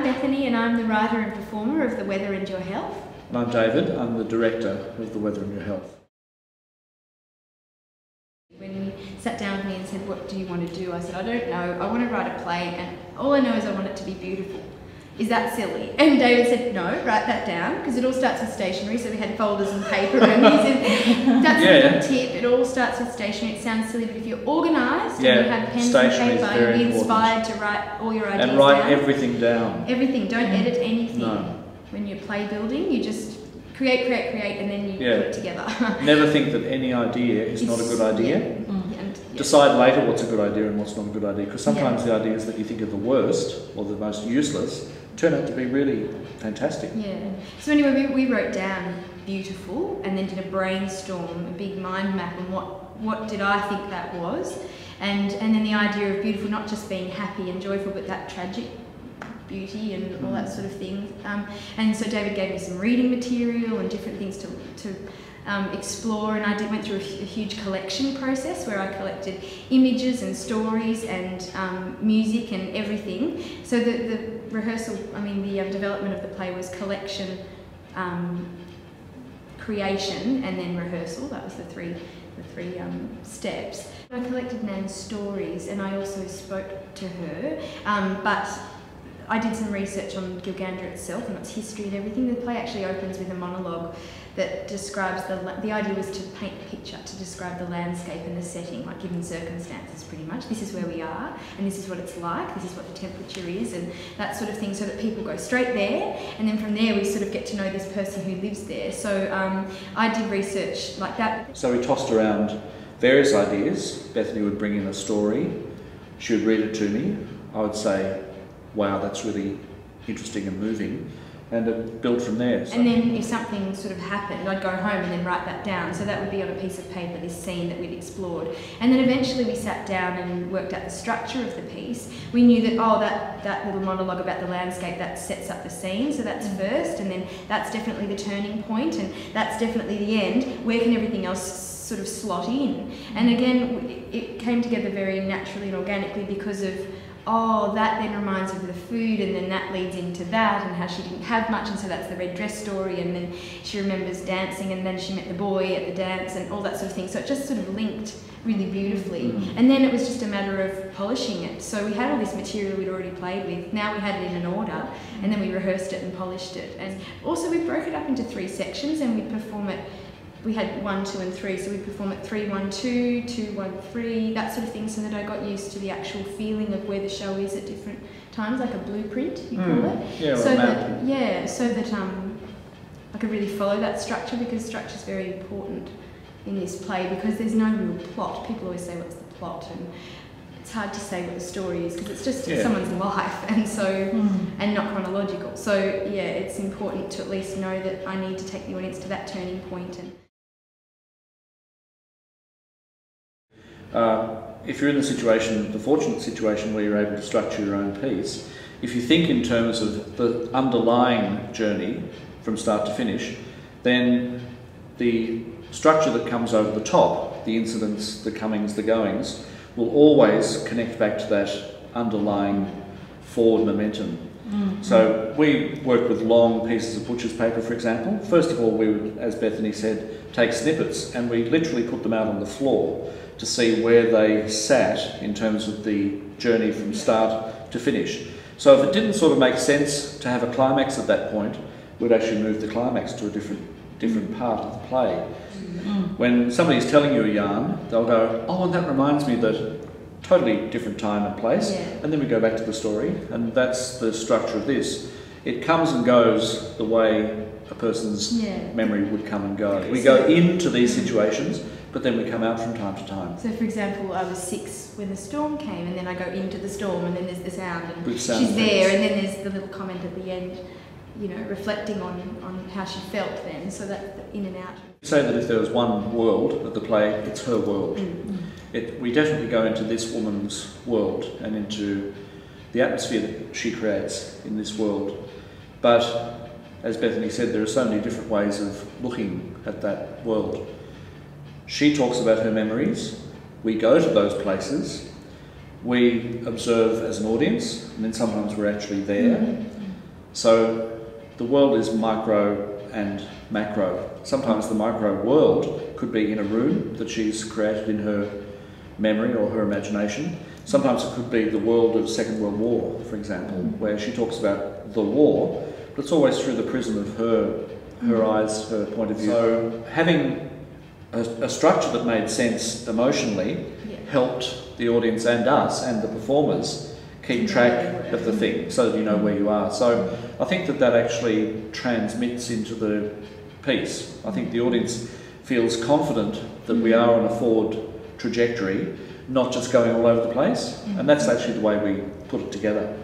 I'm Bethany and I'm the writer and performer of The Weather and Your Health. And I'm David, I'm the director of The Weather and Your Health. When he sat down with me and said, what do you want to do? I said, I don't know, I want to write a play and all I know is I want it to be beautiful. Is that silly? And David said, no, write that down, because it all starts with stationery, so we had folders and paper and he said, that's a little tip, it all starts with stationery. It sounds silly, but if you're organised and you have pens and paper, you'll be inspired to write all your ideas down. And write everything down. Everything, don't edit anything. No. When you're play building, you just create, and then you put it together. Never think that any idea is not a good idea. Decide later what's a good idea and what's not a good idea, because sometimes the ideas that you think are the worst or the most useless turn out to be really fantastic. Yeah. So anyway, we wrote down beautiful and then did a brainstorm, a big mind map on what did I think that was, and then the idea of beautiful not just being happy and joyful, but that tragic beauty and all that sort of thing. And so David gave me some reading material and different things to explore, and I went through a huge collection process where I collected images and stories and music and everything. So the rehearsal, the development of the play was collection, creation, and then rehearsal. That was the three steps. I collected Nan's stories and I also spoke to her, but I did some research on Gilgandra itself and its history and everything. The play actually opens with a monologue that describes the idea was to paint a picture, to describe the landscape and the setting, like given circumstances pretty much. This is where we are and this is what it's like, this is what the temperature is and that sort of thing, so that people go straight there, and then from there we sort of get to know this person who lives there. So I did research like that. So we tossed around various ideas. Bethany would bring in a story, she would read it to me, I would say, wow, that's really interesting and moving, and it built from there. So. And then if something sort of happened, I'd go home and then write that down. So that would be on a piece of paper, this scene that we'd explored. And then eventually we sat down and worked out the structure of the piece. We knew that, that little monologue about the landscape, that sets up the scene, so that's first, and then that's definitely the turning point, and that's definitely the end. Where can everything else sort of slot in? And again, it came together very naturally and organically because of that then reminds her of the food, and then that leads into that and how she didn't have much, and so that's the red dress story, and then she remembers dancing and then she met the boy at the dance and all that sort of thing. So it just sort of linked really beautifully. And then it was just a matter of polishing it. So we had all this material we'd already played with, now we had it in an order, and then we rehearsed it and polished it. And also we broke it up into 3 sections and we'd perform it. We had 1, 2 and 3, so we'd perform at 3, 1, 2, 2, 1, 3, that sort of thing, so that I got used to the actual feeling of where the show is at different times, like a blueprint, you call it. Yeah, so that I could really follow that structure, because structure is very important in this play, because there's no real plot. People always say, what's the plot? And it's hard to say what the story is, because it's just someone's life, and so and not chronological. So yeah, it's important to at least know that I need to take the audience to that turning point. And if you're in the fortunate situation where you're able to structure your own piece, if you think in terms of the underlying journey from start to finish, then the structure that comes over the top, the incidents, the comings, the goings, will always connect back to that underlying forward momentum. So we work with long pieces of butcher's paper, for example. First of all, we would, as Bethany said, take snippets and we literally put them out on the floor to see where they sat in terms of the journey from start to finish. So if it didn't sort of make sense to have a climax at that point, we'd actually move the climax to a different part of the play. When somebody's telling you a yarn, they'll go, oh, and that reminds me that totally different time and place, and then we go back to the story, and that's the structure of this. It comes and goes the way a person's memory would come and go. We go into these situations, but then we come out from time to time. So for example, I was 6 when the storm came, and then I go into the storm, and then there's the sound, and she's there, and then there's the little comment at the end, you know, reflecting on how she felt then, so that in and out. Say that if there was one world of the play, it's her world. We definitely go into this woman's world and into the atmosphere that she creates in this world. But as Bethany said, there are so many different ways of looking at that world. She talks about her memories, we go to those places, we observe as an audience, and then sometimes we're actually there. So the world is micro and macro. Sometimes the micro world could be in a room that she's created in her memory or her imagination. Sometimes it could be the world of Second World War, for example, where she talks about the war, but it's always through the prism of her eyes, her point of view. So having a structure that made sense emotionally helped the audience and us and the performers keep track of the thing so that you know where you are. So I think that actually transmits into the piece. I think the audience feels confident that we are on a forward trajectory, not just going all over the place, and that's actually the way we put it together.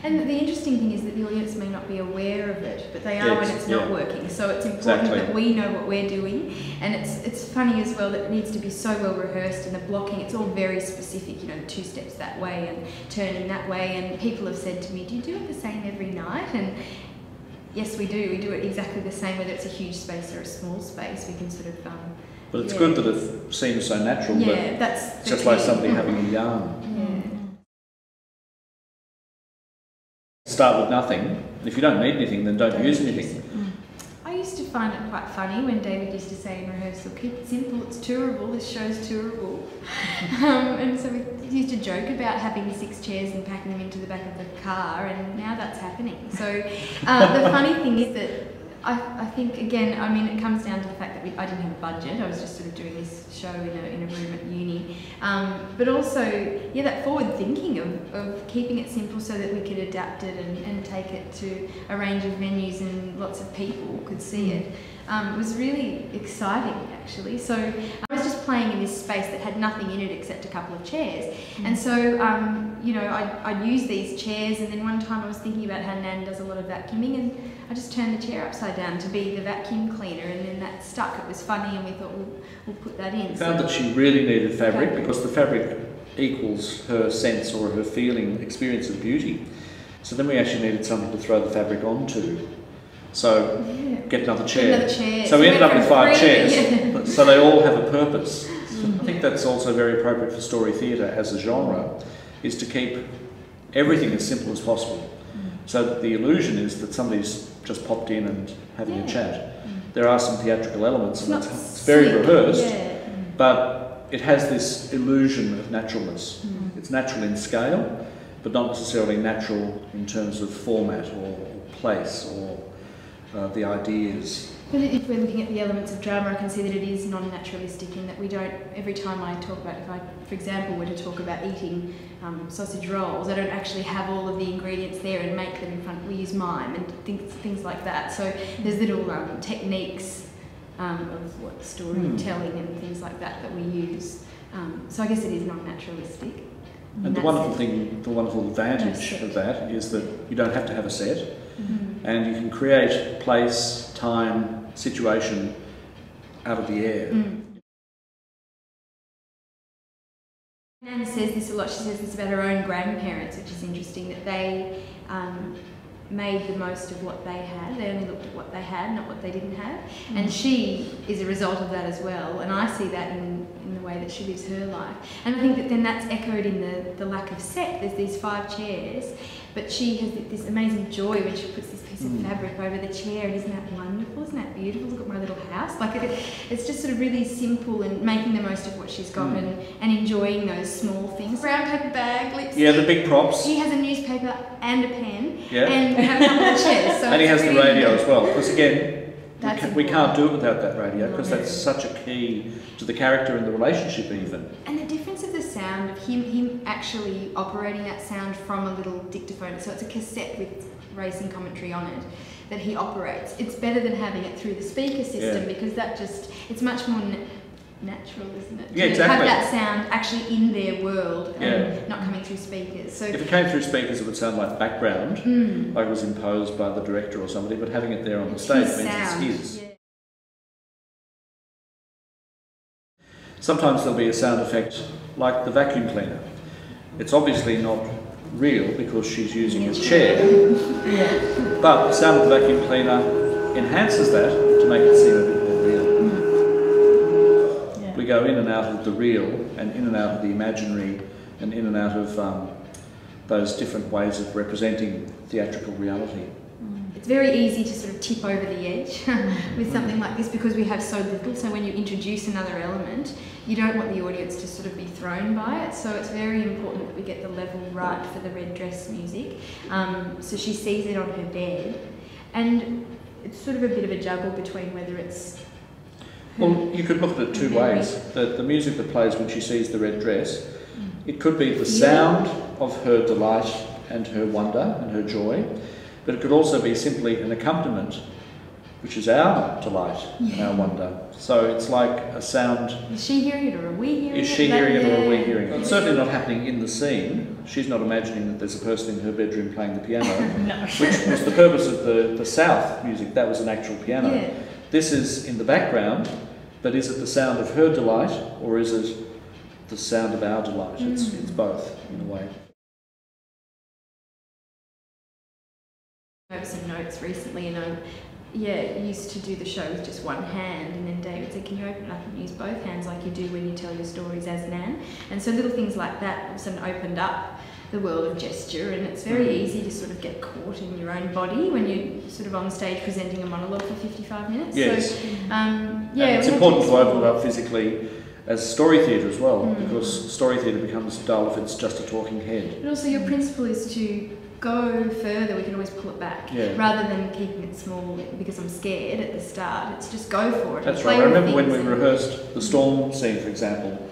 And the interesting thing is that the audience may not be aware of it, but they are when it's not working. So it's important that we know what we're doing. And it's funny as well that it needs to be so well rehearsed, and the blocking, it's all very specific, you know, 2 steps that way and turning that way. And people have said to me, do you do it the same every night? And yes, we do. We do it exactly the same, whether it's a huge space or a small space. We can sort of... but it's good that it seems so natural. Yeah, that's it's just like somebody having a yarn. Start with nothing, and if you don't need anything, then don't use anything. I used to find it quite funny when David used to say in rehearsal, keep it simple, it's tourable, this show's tourable. And so we used to joke about having 6 chairs and packing them into the back of the car, and now that's happening. So the funny thing is that I think, again, I mean, it comes down to the fact that I didn't have a budget. I was just sort of doing this show in a room at uni. But also, yeah, that forward thinking of keeping it simple so that we could adapt it and take it to a range of venues and lots of people could see it. Was really exciting, actually. So I was just playing in this space that had nothing in it except a couple of chairs. And so, you know, I'd use these chairs, and then one time I was thinking about how Nan does a lot of vacuuming, and I just turned the chair upside down to be the vacuum cleaner, and then that stuck. It was funny, and we thought we'll put that in. We found that she really needed fabric because the fabric equals her sense or her feeling, experience of beauty. So then we actually needed something to throw the fabric onto. So get another chair. So we ended up with 5 chairs. So they all have a purpose. I think that's also very appropriate for story theatre as a genre, is to keep everything as simple as possible. So that the illusion is that somebody's just popped in and having a chat. There are some theatrical elements, and it's very rehearsed, but it has this illusion of naturalness. It's natural in scale, but not necessarily natural in terms of format or place or the ideas. But if we're looking at the elements of drama, I can see that it is non-naturalistic in that we don't, every time I talk about, if I, for example, were to talk about eating sausage rolls, I don't actually have all of the ingredients there and make them in front, we use mime and things like that. So there's little techniques of what storytelling and things like that that we use. So I guess it is non-naturalistic. And the wonderful thing, the wonderful advantage of that is that you don't have to have a set. And you can create place, time, situation out of the air. Nan says this a lot. She says this about her own grandparents, which is interesting, that they made the most of what they had. They only looked at what they had, not what they didn't have. And she is a result of that as well. And I see that in the way that she lives her life. And I think that then that's echoed in the lack of set. There's these 5 chairs, but she has this amazing joy when she puts this piece of fabric over the chair. And isn't that wonderful? Isn't that beautiful? Look at my little house. Like it's just sort of really simple and making the most of what she's got and enjoying those small things. Brown paper bag, lipstick. Yeah, the big props. He has a newspaper and a pen. Yeah. And we have a couple of chairs. So and he has the radio as well. Because again, we can't do it without that radio, because that's such a key to the character and the relationship even. And the difference of the sound of him actually operating that sound from a little dictaphone, so it's a cassette with racing commentary on it that he operates. It's better than having it through the speaker system because that just, it's much more natural, isn't it? Yeah, exactly. Have that sound actually in their world and not coming through speakers. So if it came through speakers, it would sound like background, like it was imposed by the director or somebody, but having it there on the stage means it's his. Yeah. Sometimes there'll be a sound effect like the vacuum cleaner. It's obviously not real because she's using a chair, but the sound of the vacuum cleaner enhances that to make it seem a bit more real. We go in and out of the real and in and out of the imaginary and in and out of those different ways of representing theatrical reality. It's very easy to sort of tip over the edge with something like this because we have so little. So when you introduce another element, you don't want the audience to sort of be thrown by it. So it's very important that we get the level right for the red dress music. So she sees it on her bed, and it's sort of a bit of a juggle between whether it's... Well, you could look at it two ways. The music that plays when she sees the red dress, it could be the sound of her delight and her wonder and her joy, but it could also be simply an accompaniment, which is our delight and our wonder. So it's like a sound... Is she hearing it or are we hearing it? Is she hearing it or are we hearing it? It's certainly not happening in the scene. She's not imagining that there's a person in her bedroom playing the piano, No. which was the purpose of the South music. That was an actual piano. Yeah. This is in the background, but is it the sound of her delight or is it the sound of our delight? It's both, in a way. I have some notes recently, and I used to do the show with just one hand, and then David said, can you open it up and use both hands like you do when you tell your stories as Nan? And so little things like that all of a sudden opened up the world of gesture, and it's very easy to sort of get caught in your own body when you're sort of on stage presenting a monologue for 55 minutes. Yes. So, and it's important to open it up physically as story theatre as well, because story theatre becomes dull if it's just a talking head. But also your principle is to go further. We can always pull it back, rather than keeping it small because I'm scared at the start. It's just go for it. That's right. I remember when we rehearsed the storm scene, for example,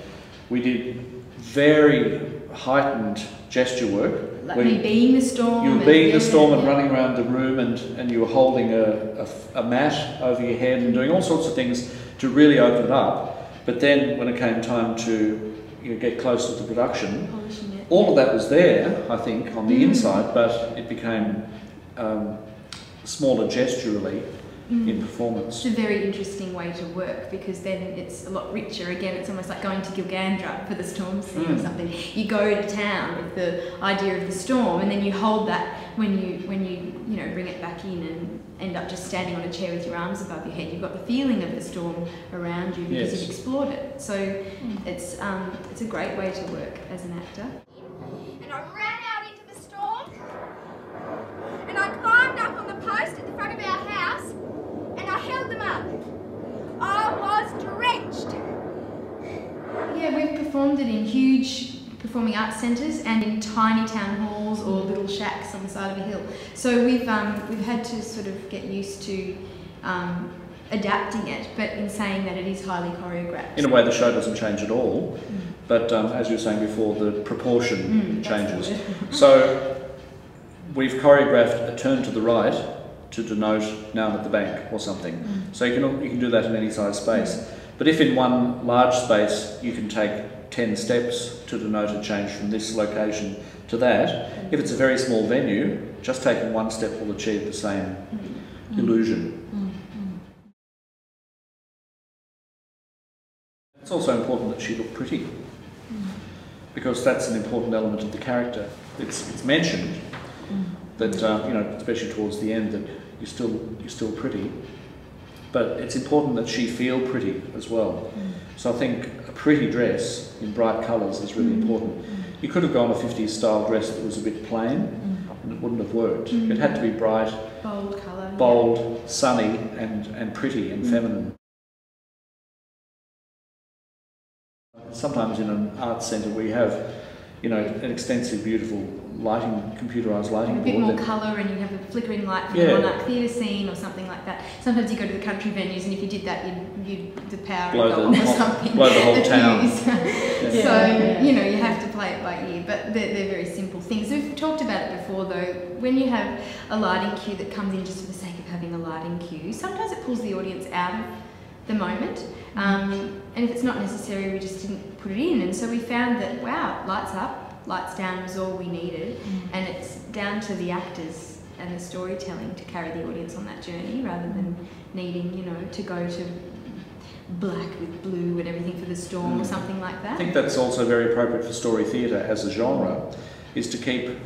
we did very heightened gesture work. Like me being the storm. You were being the storm and running around the room, and you were holding a mat over your head and doing all sorts of things to really open it up. But then when it came time to get closer to production, all of that was there, I think, on the inside, but it became smaller gesturally in performance. It's a very interesting way to work, because then it's a lot richer. Again, it's almost like going to Gilgandra for the storm scene or something. You go to town with the idea of the storm, and then you hold that when you bring it back in and end up just standing on a chair with your arms above your head. You've got the feeling of the storm around you because you've explored it. So it's a great way to work as an actor. And I ran out into the storm, and I climbed up on the post at the front of our house, and I held them up. I was drenched. Yeah, we've performed it in huge performing arts centres and in tiny town halls or little shacks on the side of a hill. So we've had to sort of get used to adapting it, but in saying that it is highly choreographed. In a way, the show doesn't change at all, but as you were saying before, the proportion changes. So we've choreographed a turn to the right to denote now I'm at the bank or something. So you can do that in any size space. But if in one large space you can take 10 steps to denote a change from this location to that, if it's a very small venue, just taking one step will achieve the same illusion. It's also important that she look pretty, because that's an important element of the character. It's mentioned that especially towards the end, that you're still pretty, but it's important that she feel pretty as well. So I think a pretty dress in bright colours is really important. You could have gone a 50s style dress that was a bit plain, and it wouldn't have worked. It had to be bright, bold colour, bold, sunny, and pretty and feminine. Sometimes in an arts centre we have, an extensive, beautiful lighting, computerised lighting board. A bit more colour, and you have a flickering light from the Monarch Theatre scene or something like that. Sometimes you go to the country venues, and if you did that, the power would go on or something. Blow the whole town. So, you have to play it by ear, but they're very simple things. We've talked about it before, though. When you have a lighting cue that comes in just for the sake of having a lighting cue, sometimes it pulls the audience out of the moment. And if it's not necessary, we just didn't put it in. And so we found that, wow, lights up, lights down was all we needed. And it's down to the actors and the storytelling to carry the audience on that journey, rather than needing, to go to black with blue and everything for the storm or something like that. I think that's also very appropriate for story theatre as a genre, is to keep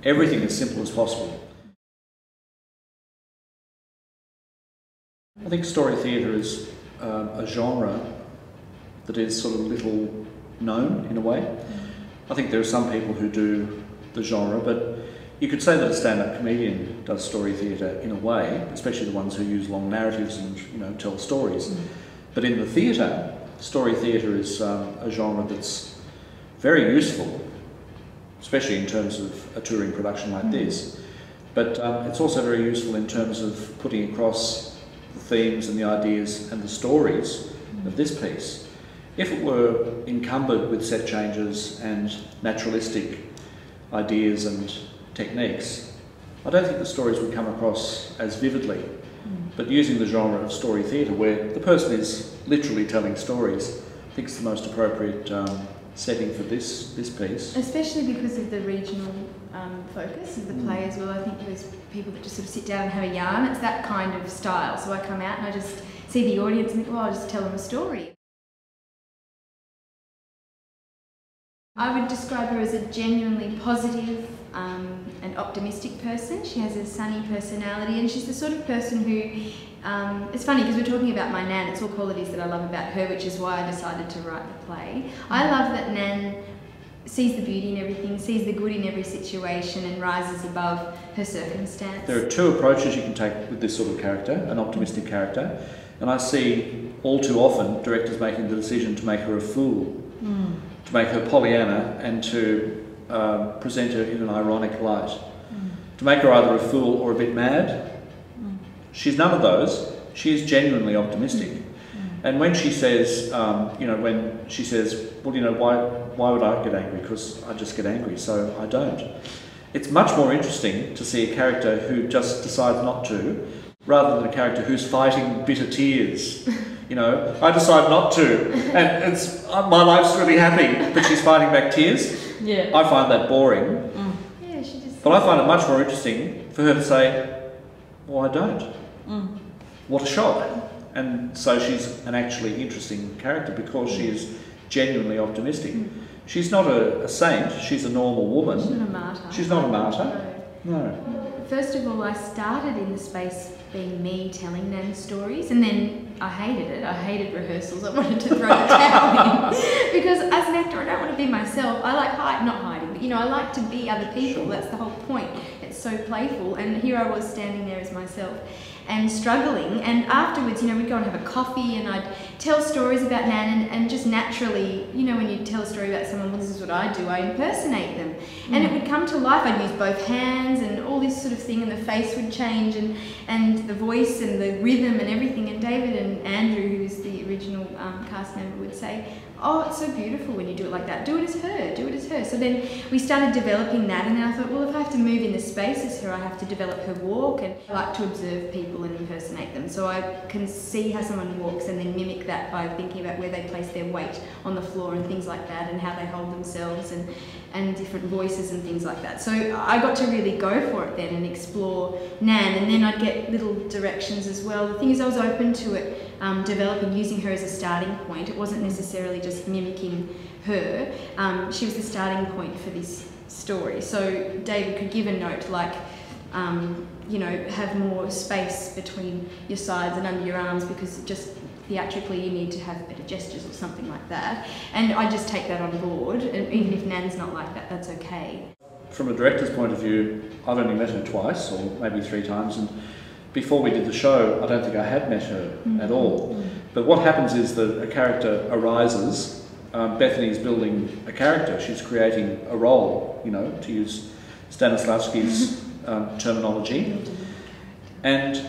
everything as simple as possible. I think story theatre is a genre that is sort of little known in a way. I think there are some people who do the genre, but you could say that a stand-up comedian does story theatre in a way, especially the ones who use long narratives and, you know, tell stories. But in the theatre, story theatre is a genre that's very useful, especially in terms of a touring production like this. But it's also very useful in terms of putting across the themes and the ideas and the stories of this piece. If it were encumbered with set changes and naturalistic ideas and techniques, I don't think the stories would come across as vividly. But using the genre of story theatre, where the person is literally telling stories, I think it's the most appropriate setting for this piece. Especially because of the regional focus of the play as well. I think there's people that just sort of sit down and have a yarn. It's that kind of style. So I come out and I just see the audience and think, well, I'll just tell them a story. I would describe her as a genuinely positive and optimistic person. She has a sunny personality, and she's the sort of person who, it's funny because we're talking about my Nan, it's all qualities that I love about her, which is why I decided to write the play. I love that Nan sees the beauty in everything, sees the good in every situation and rises above her circumstance. There are two approaches you can take with this sort of character, an optimistic character, and I see all too often directors making the decision to make her a fool. To make her Pollyanna and to present her in an ironic light. To make her either a fool or a bit mad. She's none of those. She is genuinely optimistic. And when she says, you know, when she says, well, you know, why would I get angry? Because I just get angry, so I don't. It's much more interesting to see a character who just decides not to, rather than a character who's fighting bitter tears. You know, I decide not to, and it's my life's really happy, but she's fighting back tears. Yeah. I find that boring. Yeah, she just. But I find it much more interesting for her to say, "Well, I don't." What a shock! And so she's an actually interesting character because she is genuinely optimistic. She's not a saint. She's a normal woman. She's not a martyr. She's not a martyr. No. First of all, I started in the space being me telling Nan stories, and then I hated it. I hated rehearsals. I wanted to throw the towel in because as an actor, I don't want to be myself. I like not hiding, but you know, I like to be other people. That's the whole point. It's so playful, and here I was standing there as myself and struggling. And afterwards, you know, we'd go and have a coffee, and I'd tell stories about Nan, and just naturally, you know, when you tell a story about someone, well, this is what I do. I impersonate them, and it would come to life. I'd use both hands and all this sort of thing, and the face would change, and the voice and the rhythm and everything. And David and Andrew, who is the original cast member, would say, oh, it's so beautiful when you do it like that. Do it as her, do it as her. So then we started developing that, and then I thought, well, if I have to move in the space as her, I have to develop her walk, and I like to observe people and impersonate them. So I can see how someone walks and then mimic that by thinking about where they place their weight on the floor and things like that, and how they hold themselves, and different voices and things like that. So I got to really go for it then and explore Nan, and then I'd get little directions as well. The thing is, I was open to it, developing, using her as a starting point. It wasn't necessarily just mimicking her. She was the starting point for this story. So David could give a note like, you know, have more space between your sides and under your arms, because just theatrically you need to have better gestures or something like that. And I just take that on board, and even if Nan's not like that, that's okay. From a director's point of view, I've only met her twice or maybe 3 times, and before we did the show, I don't think I had met her at all. But what happens is that a character arises. Bethany's building a character. She's creating a role, you know, to use Stanislavski's terminology. And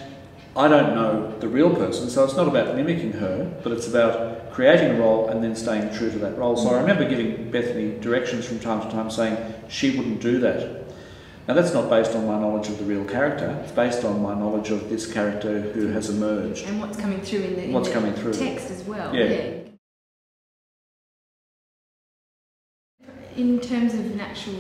I don't know the real person, so it's not about mimicking her, but it's about creating a role and then staying true to that role. So I remember giving Bethany directions from time to time saying she wouldn't do that. Now that's not based on my knowledge of the real character, it's based on my knowledge of this character who has emerged. And what's coming through in the text as well. Yeah. In terms of an actual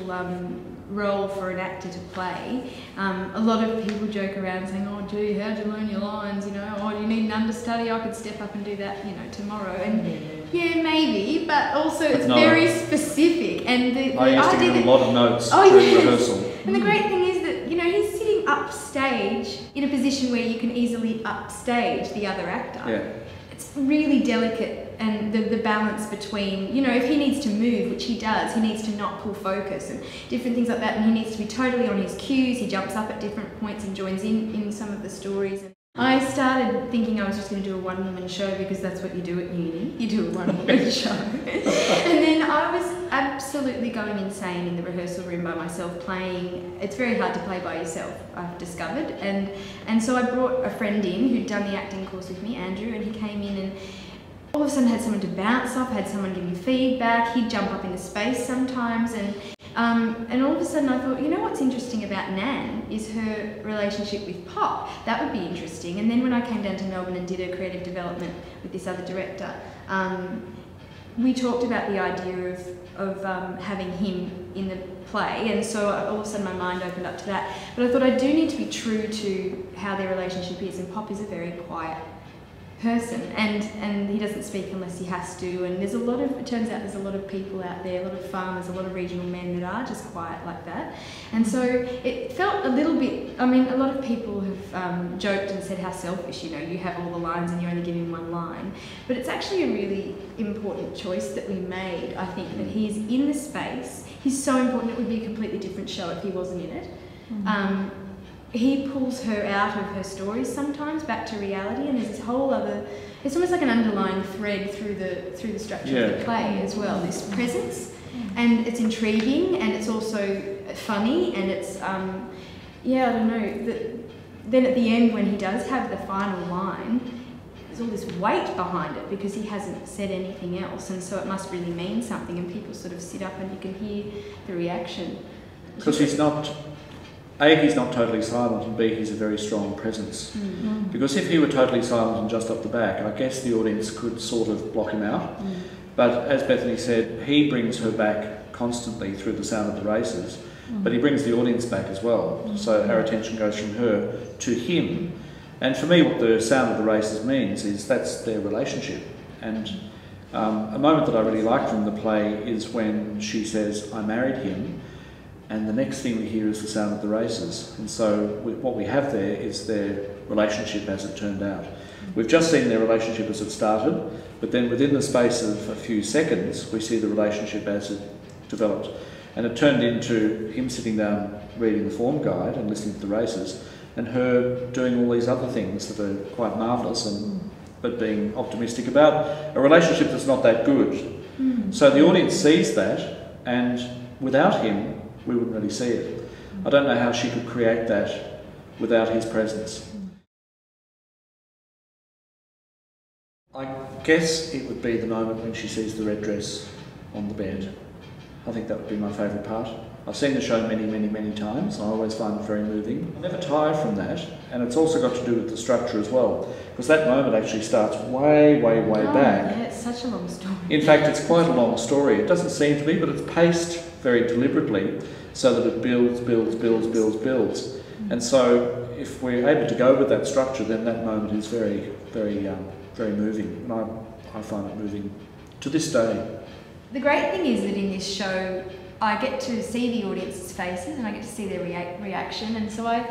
role for an actor to play, a lot of people joke around saying, oh gee, how'd you learn your lines, you know, oh do you need an understudy, I could step up and do that, you know, tomorrow. And yeah, maybe, but also it's very specific. And I used to give a lot of notes during rehearsal. And the great thing is that, you know, he's sitting upstage in a position where you can easily upstage the other actor. Yeah. it's really delicate, and the balance between, you know, if he needs to move, which he does, he needs to not pull focus and different things like that, and he needs to be totally on his cues. He jumps up at different points and joins in some of the stories. And I started thinking I was just going to do a one-woman show because that's what you do at uni. You do a one-woman show. And then I was absolutely going insane in the rehearsal room by myself playing. It's very hard to play by yourself, I've discovered. And so I brought a friend in who'd done the acting course with me, Andrew, and he came in and all of a sudden had someone to bounce off, had someone give me feedback. He'd jump up into space sometimes, and all of a sudden I thought, you know what's interesting about Nan is her relationship with Pop. That would be interesting. And then when I came down to Melbourne and did a creative development with this other director, we talked about the idea of having him in the play, and so all of a sudden my mind opened up to that. But I thought I do need to be true to how their relationship is, and Pop is a very quiet person, and he doesn't speak unless he has to, and there's a lot of, it turns out there's a lot of people out there, a lot of farmers, a lot of regional men that are just quiet like that. And so it felt a little bit, I mean, a lot of people have joked and said how selfish, you know, you have all the lines and you only give him one line, but it's actually a really important choice that we made. I think that he's in the space, he's so important. It would be a completely different show if he wasn't in it. He pulls her out of her stories sometimes back to reality, and there's this whole other, it's almost like an underlying thread through the structure of the play as well, this presence. And it's intriguing, and it's also funny, and it's yeah, I don't know, then at the end when he does have the final line, there's all this weight behind it because he hasn't said anything else, and so it must really mean something, and people sort of sit up and you can hear the reaction. Because he's not, A, he's not totally silent, and B, he's a very strong presence. Because if he were totally silent and just up the back, I guess the audience could sort of block him out. But as Bethany said, he brings her back constantly through the sound of the races, but he brings the audience back as well. So our attention goes from her to him. And for me, what the sound of the races means is that's their relationship. And a moment that I really like from the play is when she says, "I married him," and the next thing we hear is the sound of the races. And so what we have there is their relationship as it turned out. We've just seen their relationship as it started, but then within the space of a few seconds, we see the relationship as it developed. And it turned into him sitting down reading the form guide and listening to the races, and her doing all these other things that are quite marvellous, but being optimistic about a relationship that's not that good. So the audience sees that, and without him, we wouldn't really see it. I don't know how she could create that without his presence. I guess it would be the moment when she sees the red dress on the bed. I think that would be my favourite part. I've seen the show many, many, many times. I always find it very moving. I never tire from that, and it's also got to do with the structure as well, because that moment actually starts way, way, way back. Yeah, it's such a long story. In fact, it's quite a long story. It doesn't seem to be, but it's paced very deliberately so that it builds, builds, builds, builds, builds. And so if we're able to go with that structure, then that moment is very, very, very moving. And I find it moving to this day. The great thing is that in this show, I get to see the audience's faces and I get to see their reaction, and so I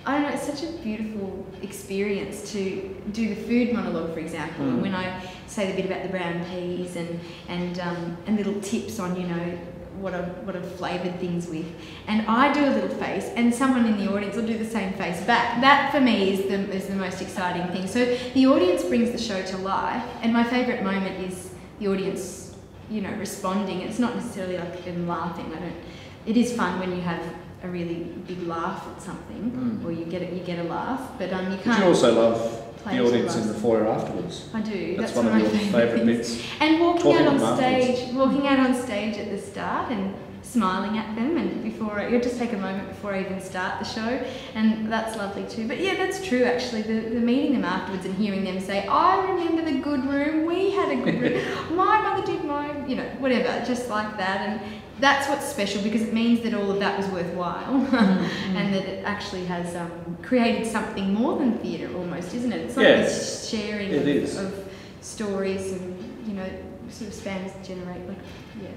don't know, it's such a beautiful experience to do the food monologue, for example, and when I say the bit about the brown peas and little tips on, you know, what I've flavoured things with, and I do a little face and someone in the audience will do the same face back. That for me is the most exciting thing. So the audience brings the show to life, and my favourite moment is the audience, you know, responding. It's not necessarily like them laughing. It is fun when you have a really big laugh at something, or you get a laugh, but you can't. But you also love the audience in the foyer afterwards. I do. That's one of your favourite bits. And walking out on stage at the start and smiling at them, and you just take a moment before I even start the show, and that's lovely too. But yeah, that's true actually. The meeting them afterwards and hearing them say, "I remember the good room. We had a good room. My mother did mine," you know, whatever, just like that. And that's what's special, because it means that all of that was worthwhile, and that it actually has created something more than theatre, almost, isn't it? It's like this sharing of stories, and you know, sort of spans generate, like, yeah.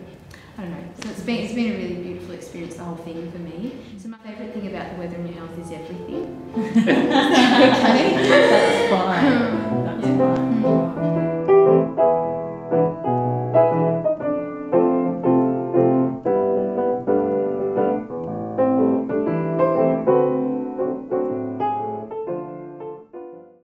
I don't know. So it's been a really beautiful experience, the whole thing for me. So my favourite thing about the weather and your health is everything. Okay. That's fine.